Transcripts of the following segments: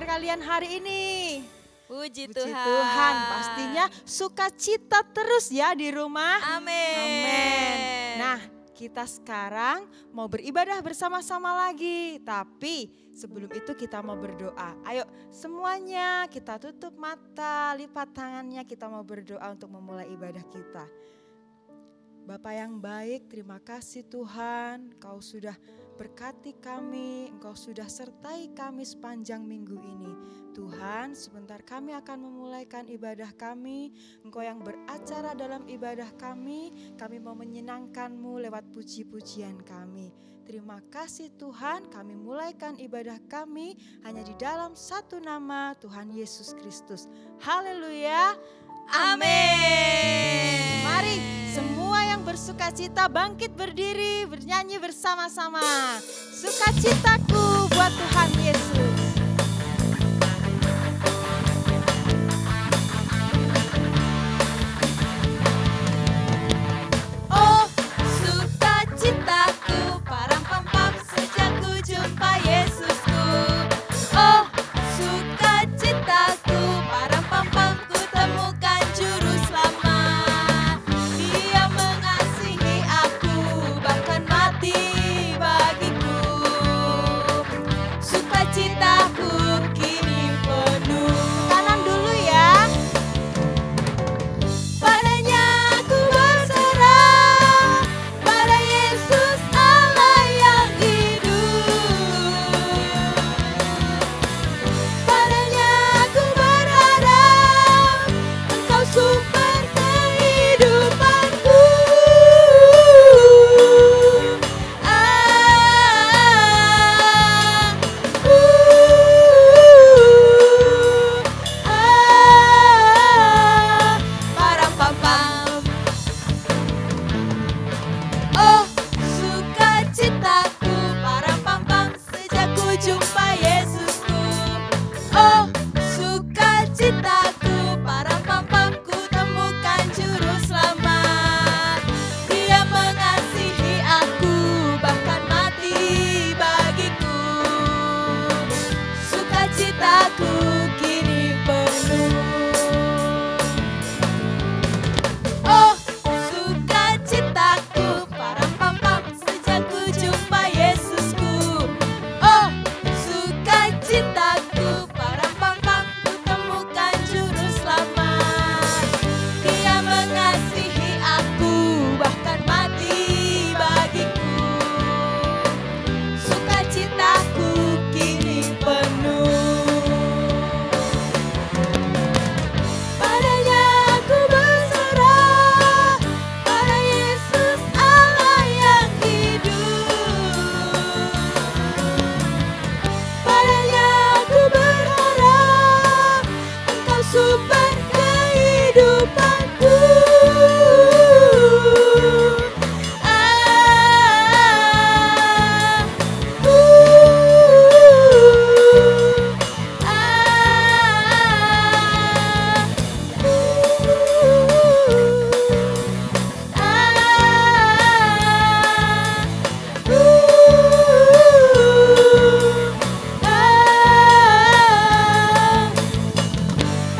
kabar kalian hari ini? Puji Puji Tuhan. Tuhan, pastinya sukacita terus ya di rumah. Amin. Amin. Nah, kita sekarang mau beribadah bersama-sama lagi. Tapi sebelum itu kita mau berdoa. Ayo semuanya kita tutup mata, lipat tangannya, kita mau berdoa untuk memulai ibadah kita. Bapa yang baik, terima kasih Tuhan, Engkau sudah berkati kami, Engkau sudah sertai kami sepanjang minggu ini. Tuhan, sebentar kami akan memulaikan ibadah kami, Engkau yang beracara dalam ibadah kami mau menyenangkan-Mu lewat puji-pujian kami. Terima kasih Tuhan, kami mulaikan ibadah kami hanya di dalam satu nama Tuhan Yesus Kristus. Haleluya. Amin. Mari semua yang bersukacita bangkit berdiri, bernyanyi bersama-sama. Sukacitaku buat Tuhan Yesus. Oh, sukacitaku, param-pam-pam sejak ku jumpa Yesusku. Oh, sukacitaku, param-pam-pam ku temukan juru selamat. Dia mengasihi aku, bahkan mati bagiku. Sukacitaku kini penuh. Kanan dulu ya. Padanya aku berserah, pada Yesus Allah yang hidup. Padanya aku berharap, Engkau sumber kehidupanku. Param-pam-pam. Oh, sukacitaku, param-pam-pam sejak ku jumpa Yesusku. Oh, sukacitaku, param-pam-pam ku temukan juru selamat. Dia mengasihi aku, bahkan mati bagiku. Sukacitaku kini penuh. Oh, sukacitaku, param-pam-pam sejak ku jumpa Yesusku. Oh, sukacitaku, param-pam-pam ku temukan juru selamat. Dia mengasihi aku, bahkan mati bagiku. Sukacitaku kini penuh. Padanya aku berserah, pada Yesus Allah yang hidup. Padanya aku berharap, Engkau sumber kehidupanku.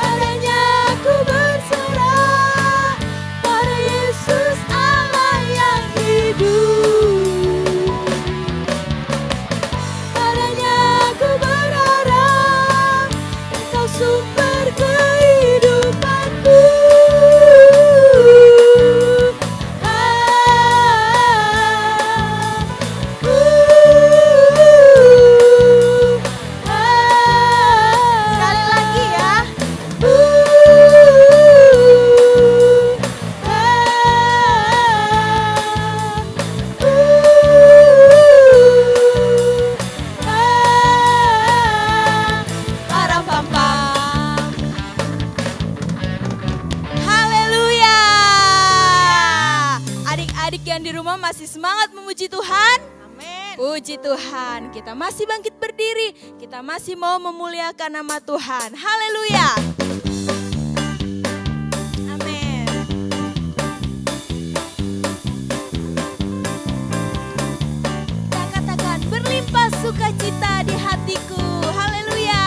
Padanya aku berserah, pada Yesus Allah yang hidup. Padanya aku berharap, Engkau sumber kehidupanku. Sekali lagi ya. Param-pam-pam. Haleluya. Adik-adik yang di rumah masih semangat memuji Tuhan? Amin. Puji Tuhan, kita masih bangkit berdiri, kita masih mau memuliakan nama Tuhan. Haleluya. Amin. Kita katakan berlimpah sukacita di hatiku. Haleluya.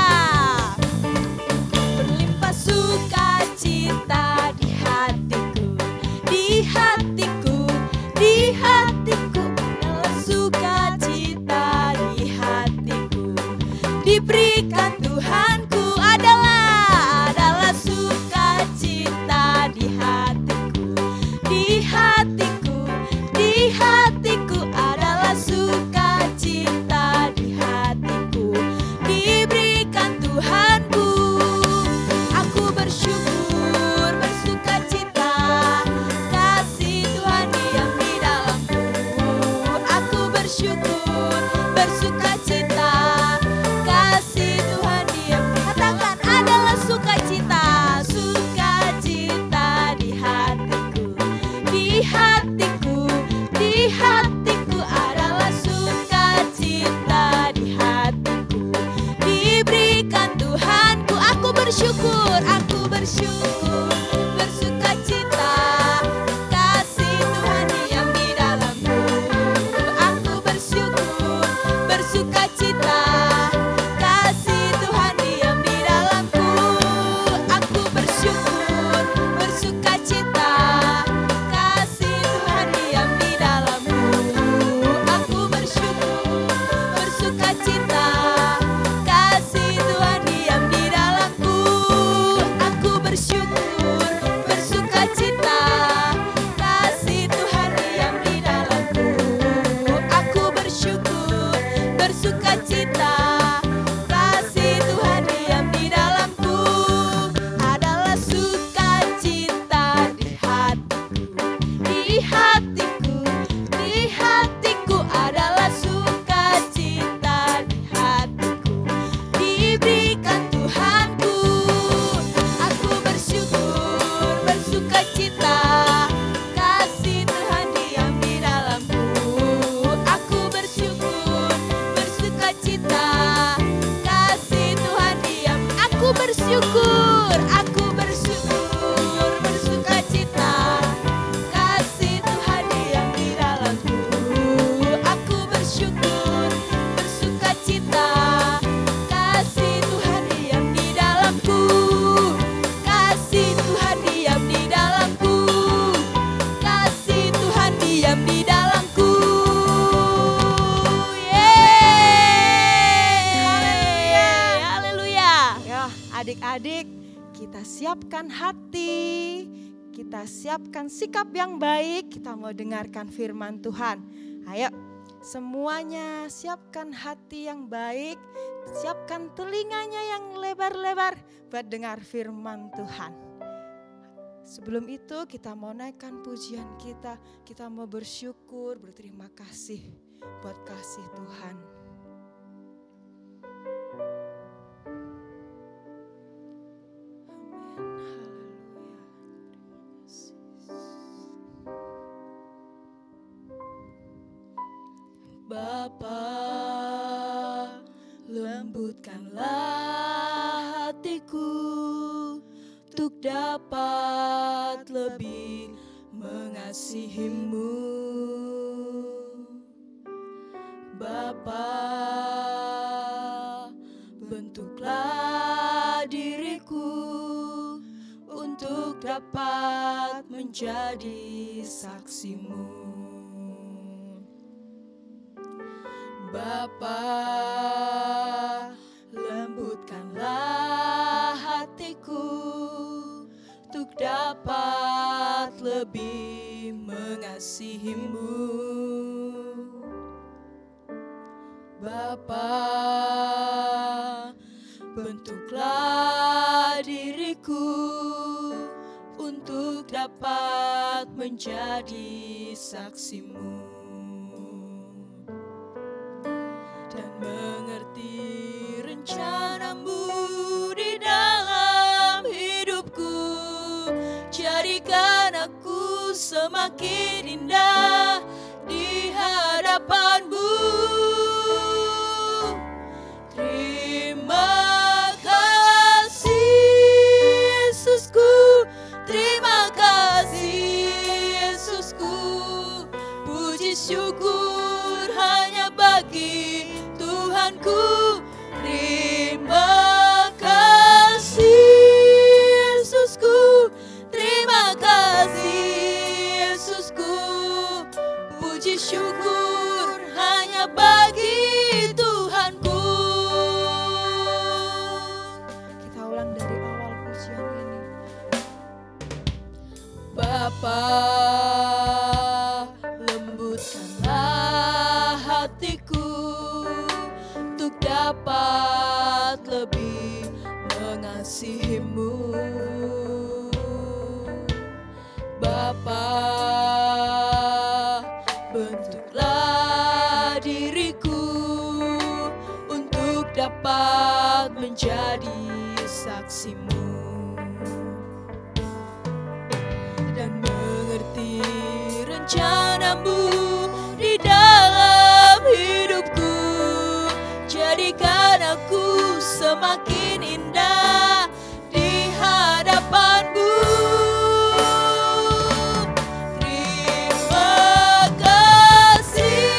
hatiku, di hatiku adalah sukacita di hatiku. Diberikan Tuhanku, aku bersyukur, bersukacita. Kasih Tuhan diam di dalamku. Aku bersyukur, bersukacita. Kasih Tuhan diam di dalamku. Aku bersyukur, bersukacita. Kasih Tuhan diam di dalamku. Aku bersyukur, bersukacita. Kasih Tuhan diam di dalamku. Aku bersyukur, bersukacita. Kasih Tuhan diam di dalamku. Aku bersyukur, bersukacita. Kasih Tuhan diam di dalamku. Adalah sukacita di hatiku, di hatiku, di hatiku adalah sukacita di hatiku. Diberikan Tuhanku, aku bersyukur, bersukacita. Kasih Tuhan diam di dalamku. Aku bersyukur, bersukacita. Kasih Tuhan diam. Aku bersyukur, bersukacita. Kasih Tuhan diam di dalamku. Aku bersyukur, bersukacita. Kasih Tuhan diam di dalamku. Kasih Tuhan diam di dalamku. Kasih Tuhan diam di dalamku. Yeay, haleluya. Ya, adik-adik, kita siapkan hati, kita siapkan sikap yang baik, kita mau dengarkan firman Tuhan. Ayo, semuanya siapkan hati yang baik, siapkan telinganya yang lebar-lebar buat dengar firman Tuhan. Sebelum itu kita mau naikkan pujian kita mau bersyukur, berterima kasih buat kasih Tuhan. Bapa, lembutkanlah hatiku untuk dapat lebih mengasihi-Mu. Bapa, bentuklah diriku untuk dapat menjadi saksi-Mu. Bapa, lembutkanlah hatiku untuk dapat lebih mengasihi-Mu. Bapa, bentuklah diriku untuk dapat menjadi saksi-Mu. Mengerti rencana-Mu di dalam hidupku. Jadikan aku semakin indah di hadapan-Mu. Terima kasih Yesusku, terima kasih Yesusku. Puji syukur hanya bagi Tuhanku. Terima kasih Yesusku, terima kasih Yesusku. Puji syukur hanya bagi Tuhanku. Kita ulang dari awal pujian ini. Bapa, lembutkanlah hatiku untuk dapat lebih mengasihi-Mu. Bapa, bentuklah diriku untuk dapat menjadi saksi-Mu. Dan mengerti rencanamu di dalam hidupku. Jadikan aku semakin indah di hadapanmu. Terima kasih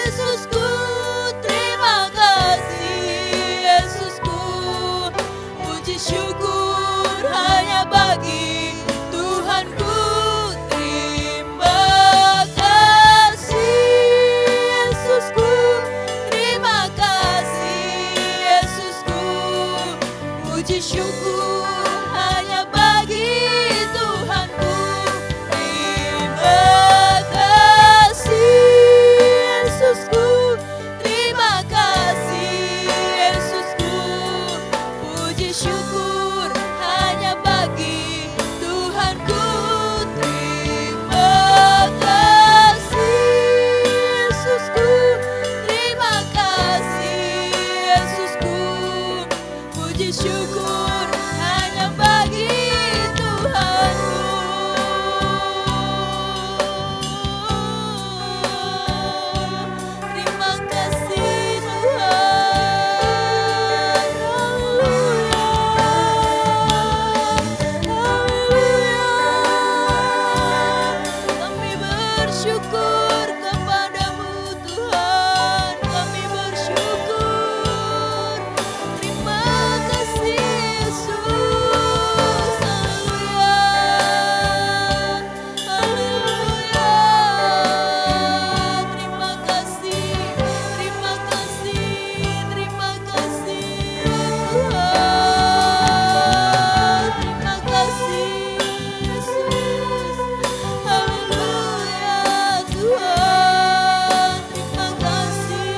Yesusku, terima kasih Yesusku. Puji syukur hanya bagi Tuhanku. Terima kasih Yesusku, terima kasih Yesusku. Puji syukur hanya bagi Tuhanku. Terima kasih Yesusku, terima kasih Yesusku. Puji syukur hanya bagi Tuhanku. Terima kasih Yesusku, terima kasih Yesusku. Puji syukur hanya bagi Tuhanku. Terima kasih Tuhan. Kami bersyukur kepadamu Tuhan. Kami bersyukur. Terima kasih Yesus. Haleluya. Haleluya. Terima kasih. Terima kasih. Terima kasih Tuhan. Terima kasih Yesus. Haleluya Tuhan. Terima kasih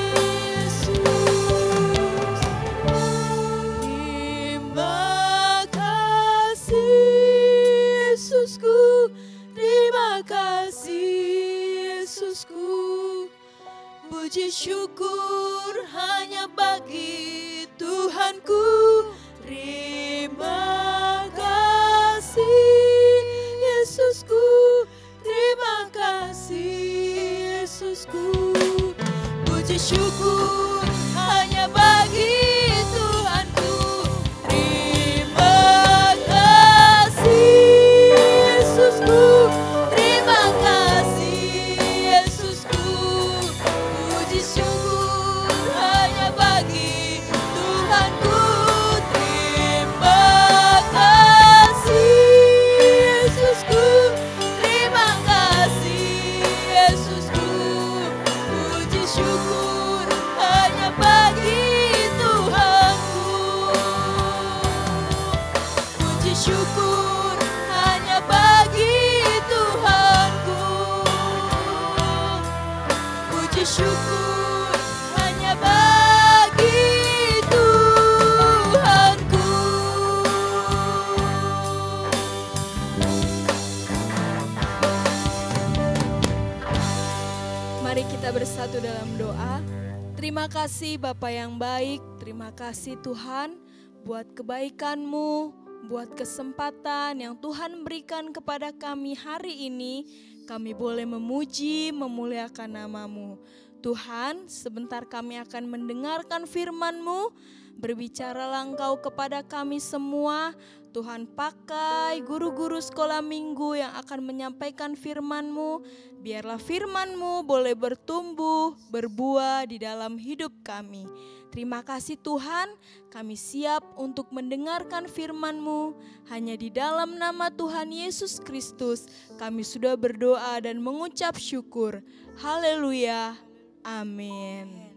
Yesus. Terima kasih Yesusku. Terima kasih Yesusku. Puji syukur hanya bagi Tuhanku. Terima kasih Yesusku. Terima kasih Yesusku. Puji syukur hanya bagi Tuhanku. Terima kasih Yesusku. Terima kasih Yesusku. Puji syukur hanya bagi Tuhanku. Terima kasih Yesusku. Terima kasih Yesusku. Puji syukur hanya bagi Tuhanku. Puji syukur hanya bagi Tuhanku. Puji syukur hanya bagi Tuhanku. Mari kita bersatu dalam doa. Terima kasih Bapa yang baik, terima kasih Tuhan buat kebaikan-Mu, buat kesempatan yang Tuhan berikan kepada kami hari ini. Kami boleh memuji, memuliakan nama-Mu. Tuhan, sebentar kami akan mendengarkan firman-Mu. Berbicaralah Engkau kepada kami semua. Tuhan, pakai guru-guru sekolah minggu yang akan menyampaikan firman-Mu. Biarlah firman-Mu boleh bertumbuh, berbuah di dalam hidup kami. Terima kasih Tuhan, kami siap untuk mendengarkan firman-Mu. Hanya di dalam nama Tuhan Yesus Kristus, kami sudah berdoa dan mengucap syukur. Haleluya, amin.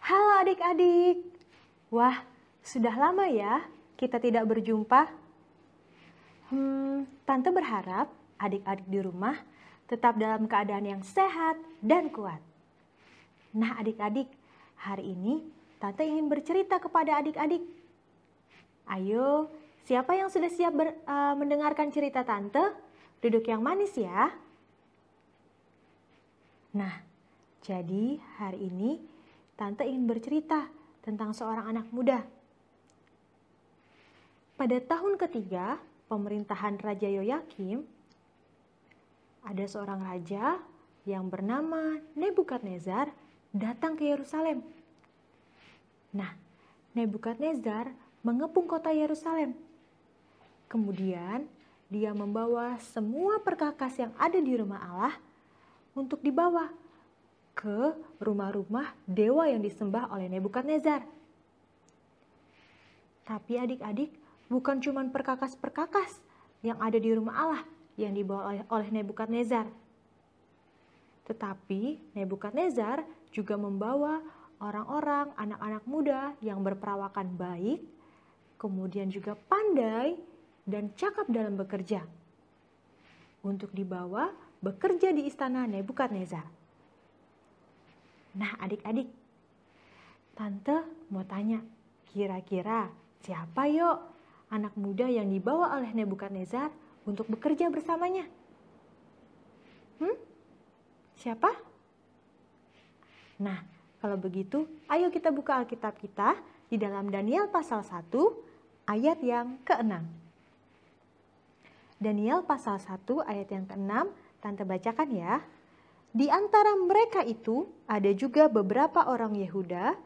Halo adik-adik. Wah, sudah lama ya kita tidak berjumpa. Tante berharap adik-adik di rumah tetap dalam keadaan yang sehat dan kuat. Nah adik-adik, hari ini Tante ingin bercerita kepada adik-adik. Ayo, siapa yang sudah siap mendengarkan cerita Tante? Duduk yang manis ya. Nah, jadi hari ini Tante ingin bercerita tentang seorang anak muda. Pada tahun ketiga pemerintahan Raja Yoyakim, ada seorang raja yang bernama Nebukadnezar datang ke Yerusalem. Nah, Nebukadnezar mengepung kota Yerusalem. Kemudian dia membawa semua perkakas yang ada di rumah Allah untuk dibawa ke rumah-rumah dewa yang disembah oleh Nebukadnezar. Tapi adik-adik, bukan cuma perkakas-perkakas yang ada di rumah Allah yang dibawa oleh Nebukadnezar. Tetapi Nebukadnezar juga membawa orang-orang, anak-anak muda yang berperawakan baik, kemudian juga pandai dan cakap dalam bekerja, untuk dibawa bekerja di istana Nebukadnezar. Nah adik-adik, Tante mau tanya, kira-kira siapa yuk anak muda yang dibawa oleh Nebukadnezar untuk bekerja bersamanya? Siapa? Nah, kalau begitu, ayo kita buka Alkitab kita di dalam Daniel pasal 1 ayat yang ke-6. Daniel pasal 1 ayat yang ke-6, Tante bacakan ya. Di antara mereka itu ada juga beberapa orang Yehuda,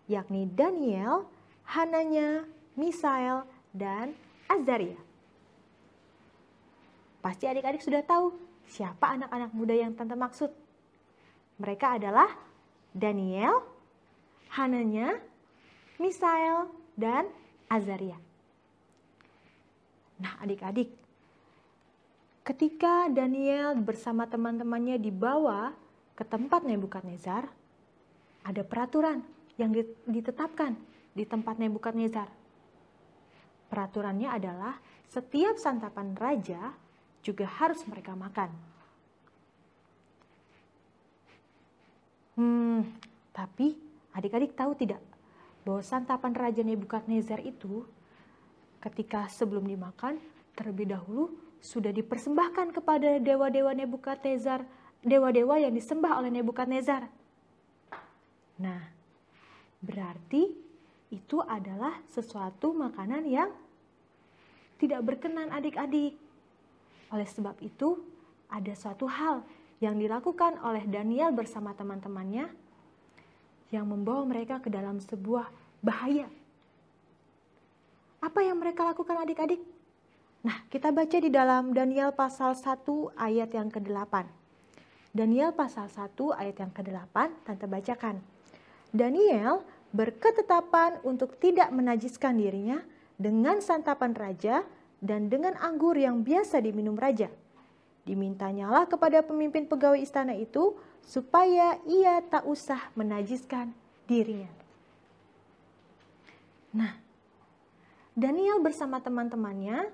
yakni Daniel, Hananya, Misael, dan Azaria. Pasti adik-adik sudah tahu siapa anak-anak muda yang Tante maksud. Mereka adalah Daniel, Hananya, Misael, dan Azaria. Nah adik-adik, ketika Daniel bersama teman-temannya dibawa ke tempat Nebukadnezar, ada peraturan yang ditetapkan di tempat Nebukadnezar. Peraturannya adalah setiap santapan raja juga harus mereka makan. Tapi adik-adik tahu tidak bahwa santapan Raja Nebukadnezar itu ketika sebelum dimakan terlebih dahulu sudah dipersembahkan kepada dewa-dewa Nebukadnezar, dewa-dewa yang disembah oleh Nebukadnezar. Nah, berarti itu adalah sesuatu makanan yang tidak berkenan adik-adik. Oleh sebab itu, ada suatu hal yang dilakukan oleh Daniel bersama teman-temannya yang membawa mereka ke dalam sebuah bahaya. Apa yang mereka lakukan adik-adik? Nah, kita baca di dalam Daniel pasal 1 ayat yang ke-8. Daniel pasal 1 ayat yang ke-8, Tante bacakan. Daniel berketetapan untuk tidak menajiskan dirinya dengan santapan raja dan dengan anggur yang biasa diminum raja. Dimintanyalah kepada pemimpin pegawai istana itu supaya ia tak usah menajiskan dirinya. Nah, Daniel bersama teman-temannya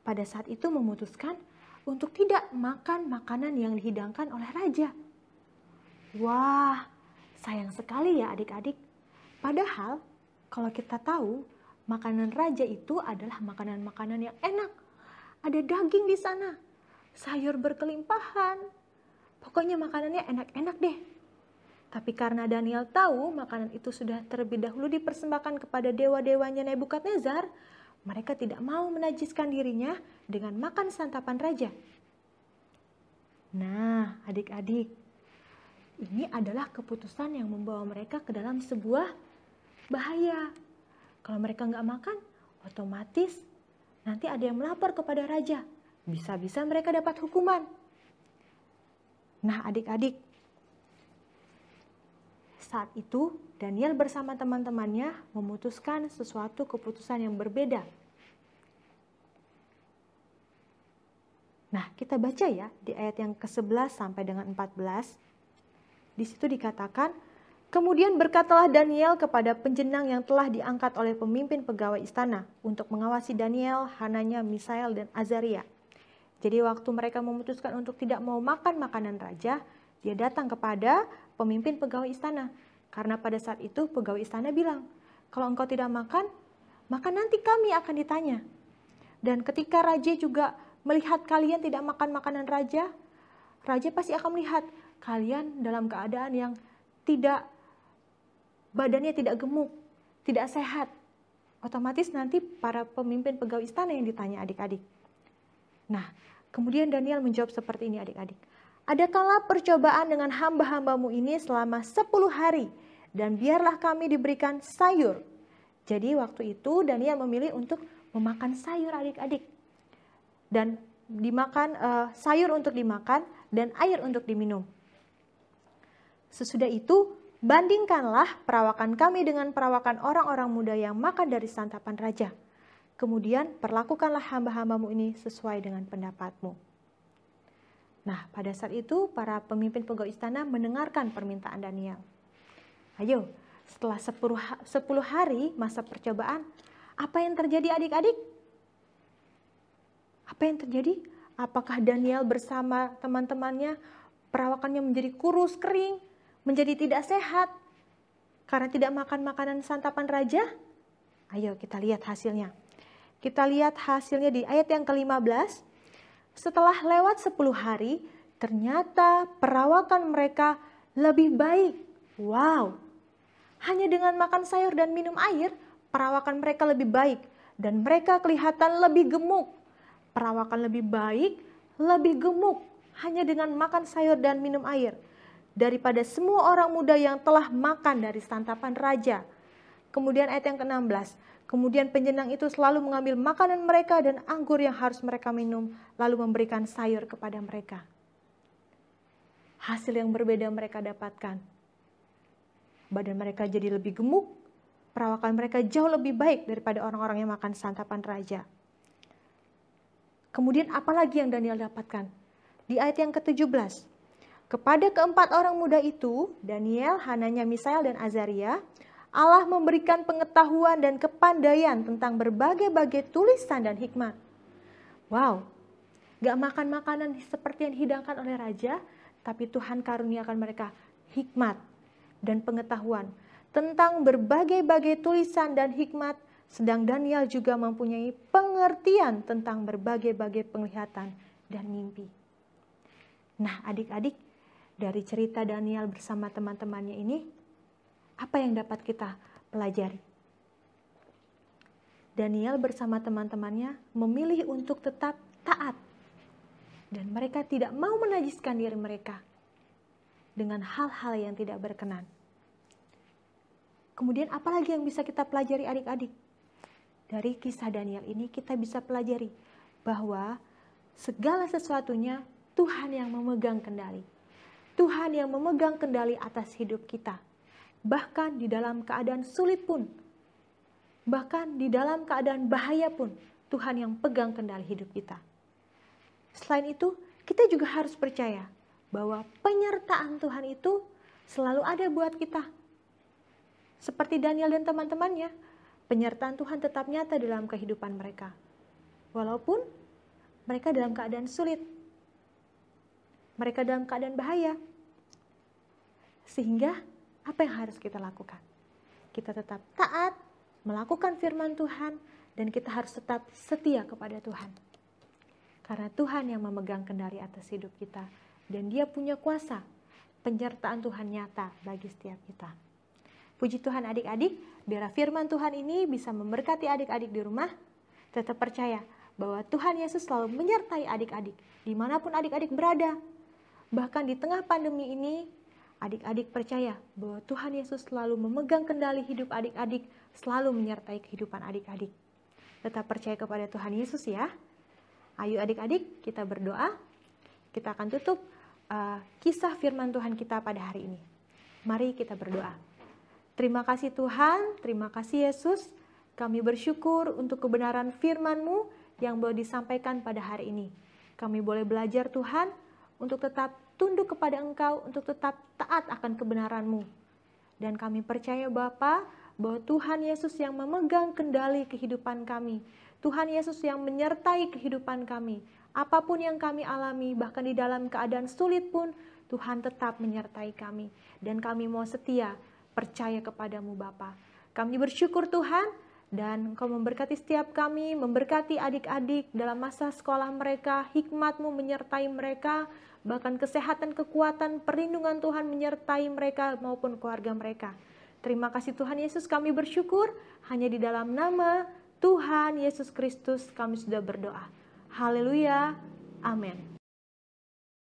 pada saat itu memutuskan untuk tidak makan makanan yang dihidangkan oleh raja. Wah, sayang sekali ya adik-adik. Padahal kalau kita tahu makanan raja itu adalah makanan-makanan yang enak. Ada daging di sana, sayur berkelimpahan. Pokoknya makanannya enak-enak deh. Tapi karena Daniel tahu makanan itu sudah terlebih dahulu dipersembahkan kepada dewa-dewanya Nebukadnezar, mereka tidak mau menajiskan dirinya dengan makan santapan raja. Nah, adik-adik, ini adalah keputusan yang membawa mereka ke dalam sebuah bahaya. Kalau mereka nggak makan, otomatis nanti ada yang melapor kepada raja. Bisa-bisa mereka dapat hukuman. Nah, adik-adik, saat itu Daniel bersama teman-temannya memutuskan sesuatu keputusan yang berbeda. Nah, kita baca ya di ayat yang ke-11 sampai dengan 14. Di situ dikatakan, kemudian berkatalah Daniel kepada penjenang yang telah diangkat oleh pemimpin pegawai istana untuk mengawasi Daniel, Hananya, Misael, dan Azaria. Jadi waktu mereka memutuskan untuk tidak mau makan makanan raja, dia datang kepada pemimpin pegawai istana. Karena pada saat itu pegawai istana bilang, kalau engkau tidak makan, maka nanti kami akan ditanya. Dan ketika raja juga melihat kalian tidak makan makanan raja, raja pasti akan melihat kalian dalam keadaan yang tidak, badannya tidak gemuk, tidak sehat. Otomatis nanti para pemimpin pegawai istana yang ditanya adik-adik. Nah, kemudian Daniel menjawab seperti ini adik-adik. Adakanlah percobaan dengan hamba-hambamu ini selama 10 hari dan biarlah kami diberikan sayur. Jadi waktu itu Daniel memilih untuk memakan sayur adik-adik. Dan dimakan sayur untuk dimakan dan air untuk diminum. Sesudah itu, bandingkanlah perawakan kami dengan perawakan orang-orang muda yang makan dari santapan raja. Kemudian perlakukanlah hamba-hambamu ini sesuai dengan pendapatmu. Nah, pada saat itu para pemimpin pegawai istana mendengarkan permintaan Daniel. Ayo, setelah 10 hari masa percobaan, apa yang terjadi adik-adik? Apa yang terjadi? Apakah Daniel bersama teman-temannya perawakannya menjadi kurus, kering, menjadi tidak sehat karena tidak makan makanan santapan raja? Ayo kita lihat hasilnya. Kita lihat hasilnya di ayat yang ke-15. Setelah lewat 10 hari, ternyata perawakan mereka lebih baik. Wow! Hanya dengan makan sayur dan minum air, perawakan mereka lebih baik. Dan mereka kelihatan lebih gemuk. Perawakan lebih baik, lebih gemuk. Hanya dengan makan sayur dan minum air. Daripada semua orang muda yang telah makan dari santapan raja. Kemudian ayat yang ke-16. Kemudian penjenang itu selalu mengambil makanan mereka dan anggur yang harus mereka minum, lalu memberikan sayur kepada mereka. Hasil yang berbeda mereka dapatkan. Badan mereka jadi lebih gemuk, perawakan mereka jauh lebih baik daripada orang-orang yang makan santapan raja. Kemudian apalagi yang Daniel dapatkan? Di ayat yang ke-17. Kepada keempat orang muda itu, Daniel, Hananya, Misael, dan Azaria, Allah memberikan pengetahuan dan kepandaian tentang berbagai-bagai tulisan dan hikmat. Wow, gak makan makanan seperti yang dihidangkan oleh raja, tapi Tuhan karuniakan mereka hikmat dan pengetahuan tentang berbagai-bagai tulisan dan hikmat, sedang Daniel juga mempunyai pengertian tentang berbagai-bagai penglihatan dan mimpi. Nah adik-adik, dari cerita Daniel bersama teman-temannya ini, apa yang dapat kita pelajari? Daniel bersama teman-temannya memilih untuk tetap taat. Dan mereka tidak mau menajiskan diri mereka dengan hal-hal yang tidak berkenan. Kemudian apalagi yang bisa kita pelajari adik-adik? Dari kisah Daniel ini kita bisa pelajari bahwa segala sesuatunya Tuhan yang memegang kendali. Tuhan yang memegang kendali atas hidup kita. Bahkan di dalam keadaan sulit pun, bahkan di dalam keadaan bahaya pun, Tuhan yang pegang kendali hidup kita. Selain itu, kita juga harus percaya bahwa penyertaan Tuhan itu selalu ada buat kita. Seperti Daniel dan teman-temannya, penyertaan Tuhan tetap nyata dalam kehidupan mereka. Walaupun mereka dalam keadaan sulit, mereka dalam keadaan bahaya. Sehingga apa yang harus kita lakukan? Kita tetap taat, melakukan firman Tuhan, dan kita harus tetap setia kepada Tuhan. Karena Tuhan yang memegang kendali atas hidup kita, dan Dia punya kuasa. Penyertaan Tuhan nyata bagi setiap kita. Puji Tuhan adik-adik, biar firman Tuhan ini bisa memberkati adik-adik di rumah. Tetap percaya bahwa Tuhan Yesus selalu menyertai adik-adik, dimanapun adik-adik berada. Bahkan di tengah pandemi ini, adik-adik percaya bahwa Tuhan Yesus selalu memegang kendali hidup adik-adik, selalu menyertai kehidupan adik-adik. Tetap percaya kepada Tuhan Yesus ya. Ayo adik-adik kita berdoa. Kita akan tutup kisah firman Tuhan kita pada hari ini. Mari kita berdoa. Terima kasih Tuhan, terima kasih Yesus. Kami bersyukur untuk kebenaran firman-Mu yang boleh disampaikan pada hari ini. Kami boleh belajar Tuhan untuk tetap tunduk kepada Engkau, untuk tetap taat akan kebenaran-Mu. Dan kami percaya Bapa, bahwa Tuhan Yesus yang memegang kendali kehidupan kami. Tuhan Yesus yang menyertai kehidupan kami. Apapun yang kami alami, bahkan di dalam keadaan sulit pun, Tuhan tetap menyertai kami. Dan kami mau setia, percaya kepadamu Bapa. Kami bersyukur Tuhan, dan Engkau memberkati setiap kami, memberkati adik-adik dalam masa sekolah mereka, hikmat-Mu menyertai mereka, bahkan kesehatan, kekuatan, perlindungan Tuhan menyertai mereka maupun keluarga mereka. Terima kasih Tuhan Yesus, kami bersyukur hanya di dalam nama Tuhan Yesus Kristus kami sudah berdoa. Haleluya. Amin.